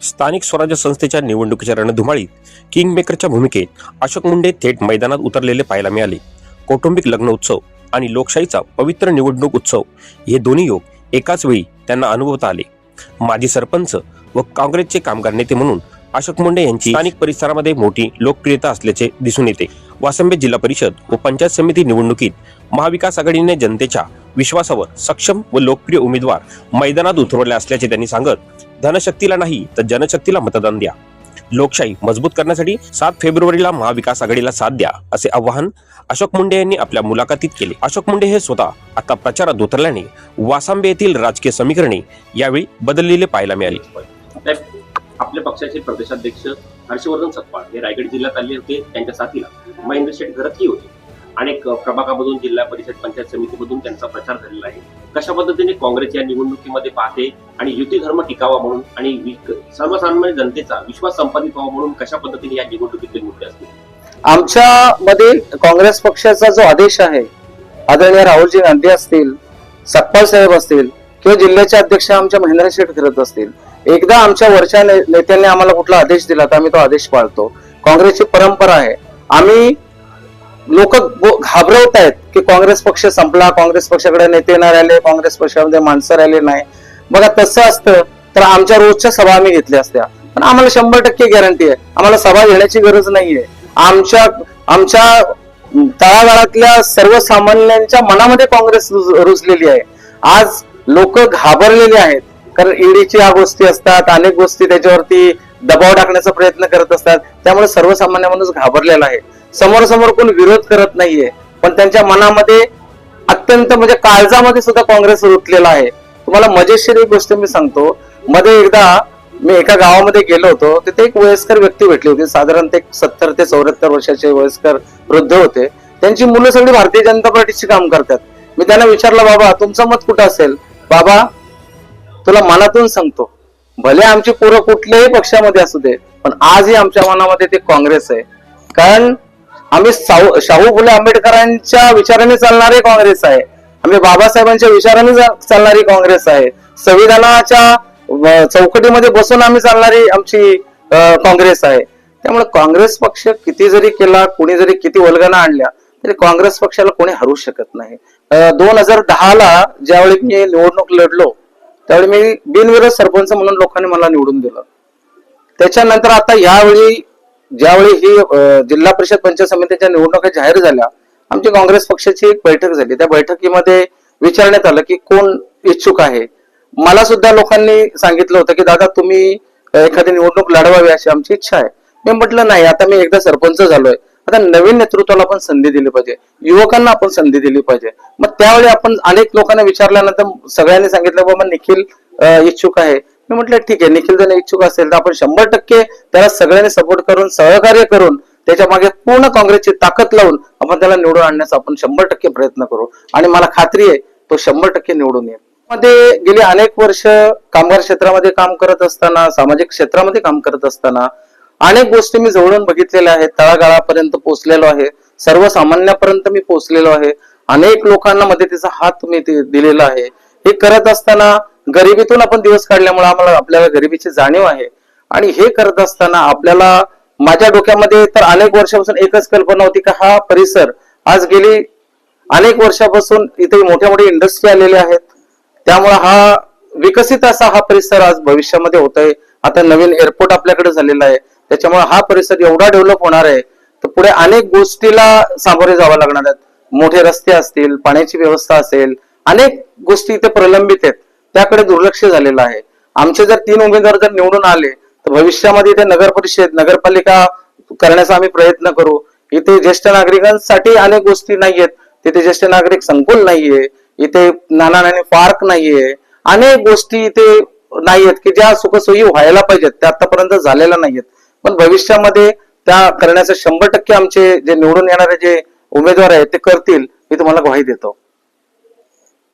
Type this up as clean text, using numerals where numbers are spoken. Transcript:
स्थानिक स्वराज्य संस्थेच्या निवडणुकीच्या रणधुमाळीत किंगमेकरच्या भूमिकेत अशोक मुंडे थेट मैदानात उतरलेले पाहायला मिळाले. कौटुंबिक लग्न उत्सव आणि लोकशाहीचा पवित्र निवडणूक उत्सव हे दोन्ही योग एकाच वेळी त्यांना अनुभवता आले. माजी सरपंच व काँग्रेसचे कामगार नेते म्हणून अशोक मुंडे यांची स्थानिक परिसरामध्ये मोठी लोकप्रियता असल्याचे दिसून येते. वासंबे जिल्हा परिषद व पंचायत समिती निवडणुकीत महाविकास आघाडीने जनतेच्या विश्वासावर सक्षम व लोकप्रिय उमेदवार मैदानात उतरवले असल्याचे त्यांनी सांगत, धनशक्तीला नाही तर जनशक्तीला मतदान द्या. लोकशाही मजबूत करण्यासाठी 7 फेब्रुवारीला महाविकास आघाडीला साथ द्या असे आवाहन अशोक मुंडे यांनी आपल्या मुलाखतीत केले. अशोक मुंडे हे स्वतः आता प्रचारात उतरल्याने वासंबे येथील राजकीय समीकरणे यावेळी बदललेले पाहायला मिळाले. आपल्या पक्षाचे प्रदेशाध्यक्ष हर्षवर्धन सत्पाळ हे रायगड जिल्ह्यात आले होते. त्यांच्या साथीला महेंद्र शेठ घरतही होते. अनेक प्रभागामधून जिल्हा परिषद पंचायत समितीमधून त्यांचा प्रचार झालेला आहे. कशा पद्धतीने काँग्रेस या निवडणुकीमध्ये पाहते आणि युती धर्म टिकावा म्हणून आणि सर्वसामान्य जनतेचा विश्वास संपादित व्हावा म्हणून कशा पद्धतीने या निवडणुकीतील मुद्दे असतील? आमच्या मध्ये काँग्रेस पक्षाचा जो आदेश आहे, आदरणीय राहुलजी गांधी असतील, सत्पाल साहेब असतील किंवा जिल्ह्याचे अध्यक्ष आमच्या महेंद्र शेठ घरत असतील, एकदा आमच्या वरच्या नेत्यांनी आम्हाला कुठला आदेश दिला तर आम्ही तो आदेश पाळतो. काँग्रेसची परंपरा आहे. आम्ही लोक घाबरवत आहेत की काँग्रेस पक्ष संपला, काँग्रेस पक्षाकडे नेते नाही राहिले, काँग्रेस पक्षामध्ये माणसं राहिले नाही. बघा, तसं असतं तर आमच्या रोजच्या सभा आम्ही घेतल्या असत्या. पण आम्हाला 100% गॅरंटी आहे, आम्हाला सभा घेण्याची गरज नाहीये. आमच्या तळागाळातल्या सर्वसामान्यांच्या मनामध्ये काँग्रेस रुजलेली आहे. आज लोक घाबरलेले आहेत, कारण ईडीची ह्या गोष्टी असतात, अनेक गोष्टी त्याच्यावरती दबाव टाकण्याचा प्रयत्न करत असतात. त्यामुळे सर्वसामान्य माणूस घाबरलेला आहे. समोर कोण विरोध करत नाहीये, पण त्यांच्या मनामध्ये अत्यंत म्हणजे काळजामध्ये सुद्धा काँग्रेस रुतलेला आहे. तुम्हाला मजेशीर एक गोष्ट मी सांगतो. मध्ये एकदा मी एका गावामध्ये गेलो होतो. तिथे एक वयस्कर व्यक्ती भेटली होती. साधारणतः 70 ते 74 वर्षाचे वयस्कर वृद्ध होते. त्यांची मुलं सगळी भारतीय जनता पार्टीची काम करतात. मी त्यांना विचारलं, बाबा तुमचं मत कुठं असेल? बाबा, तुला मनातून सांगतो, भले आमची पोरं कुठल्याही पक्षामध्ये असू दे, पण आजही आमच्या मनामध्ये ते काँग्रेस आहे. कारण आम्ही शाहू फुले आंबेडकरांच्या विचाराने चालणारे काँग्रेस आहे. आम्ही बाबासाहेबांच्या विचाराने चालणारी काँग्रेस आहे. संविधानाच्या चौकटीमध्ये बसून आम्ही चालणारी आमची काँग्रेस आहे. त्यामुळे काँग्रेस पक्ष किती जरी केला, कोणी जरी किती वल्गना आणल्या, तरी काँग्रेस पक्षाला कोणी हरू शकत नाही. 2010ला ज्यावेळी मी निवडणूक लढलो, त्यावेळी मी बिनविरोध सरपंच म्हणून लोकांनी मला निवडून दिलं. त्याच्यानंतर आता यावेळी ज्यावेळी ही जिल्हा परिषद पंचायत समितीच्या निवडणुका जाहीर झाल्या, आमची काँग्रेस पक्षाची एक बैठक झाली. त्या बैठकीमध्ये विचारण्यात आलं की कोण इच्छुक आहे. मला सुद्धा लोकांनी सांगितलं होतं की दादा तुम्ही एखादी निवडणूक लढवावी अशी आमची इच्छा आहे. मी म्हटलं नाही, आता मी एकदा सरपंच झालोय, आता नवीन नेतृत्वाला आपण संधी दिली पाहिजे, युवकांना आपण संधी दिली पाहिजे. मग त्यावेळी आपण अनेक लोकांना विचारल्यानंतर सगळ्यांनी सांगितलं बाबा निखिल इच्छुक आहे. मी म्हटलं ठीक आहे, निखिल जर इच्छुक असेल तर आपण 100% त्याला सगळ्यांनी सपोर्ट करून, सहकार्य करून, त्याच्या मागे पूर्ण काँग्रेसची ताकद लावून आपण त्याला निवडून आणण्याचा आपण 100% प्रयत्न करू. आणि मला खात्री आहे तो 100% निवडून येईल. मध्ये गेली अनेक वर्ष कामगार क्षेत्रामध्ये काम करत असताना, सामाजिक क्षेत्रामध्ये काम करत असताना अनेक गोष्टी मी जवळून बघितलेल्या आहेत. तळागाळापर्यंत पोहोचलेलो आहे, सर्वसामान्यापर्यंत मी पोहोचलेलो आहे. अनेक लोकांना मदतीचा हात मी दिलेला आहे. हे करत असताना गरिबीतून आपण दिवस काढल्यामुळे आपल्याला गरिबीची जाणीव आहे. आणि हे करत असताना आपल्याला, माझ्या डोक्यामध्ये तर अनेक वर्षापासून एकच कल्पना होती की हा परिसर, आज गेली अनेक वर्षापासून इथे मोठ्या मोठ्या इंडस्ट्री आलेल्या आहेत, त्यामुळे हा विकसित असा हा परिसर आज भविष्यामध्ये होतोय. आता नवीन एअरपोर्ट आपल्याकडे झालेला आहे, त्याच्यामुळे हा परिसर एवढा डेव्हलप होणार आहे तर पुढे अनेक गोष्टीला सामोरे जावं लागणार आहेत. मोठे रस्ते असतील, पाण्याची व्यवस्था असेल, अनेक गोष्टी इथे प्रलंबित आहेत, त्याकडे दुर्लक्ष झालेलं आहे. आमचे जर 3 उमेदवार जर निवडून आले तर भविष्यामध्ये इथे नगर परिषद, नगरपालिका करण्याचा आम्ही प्रयत्न करू. इथे ज्येष्ठ नागरिकांसाठी अनेक गोष्टी नाहीयेत. तिथे ज्येष्ठ नागरिक संकुल नाहीये, इथे नाना नानी पार्क नाहीये, अनेक गोष्टी इथे नाहीयेत की ज्या सुखसोयी व्हायला पाहिजेत, त्या आतापर्यंत झालेल्या नाहीयेत. पण भविष्यामध्ये त्या करण्याचं 100% आमचे जे निवडून येणारे जे उमेदवार आहेत ते करतील, मी तुम्हाला ग्वाही देतो.